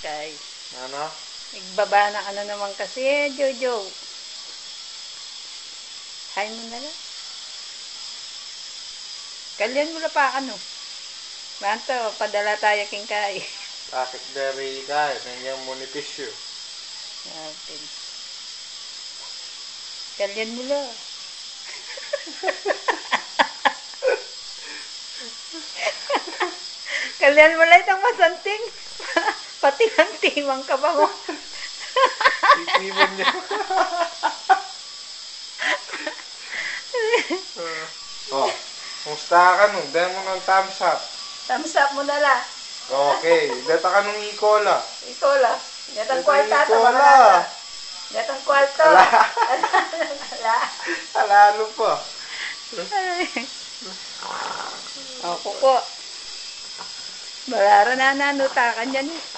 Kay. Ano? Nagbaba na ano naman kasi, Jojo. Hi mo na lang. Kalyan mo na pa ano. Manto, padala tayo king Kay. Bakit dari ka? Nandiyan mo ni tissue. Natin. Kalyan mo na. Kalyan mo lang itong masanting. Pati ng timang ka ba mo? Titiman niya. Oh, kumusta ka nun? Dahil mo ng thumbs up. Thumbs up mo na lang. Okay, data ka nung ikola. Ikaw lang. Gatang Ito kwarta yung ito, ikola. mga nata. Gatang kwarta. Ala. Ala. Alalo pa. Ako po. Balara na nanutakan dyan eh.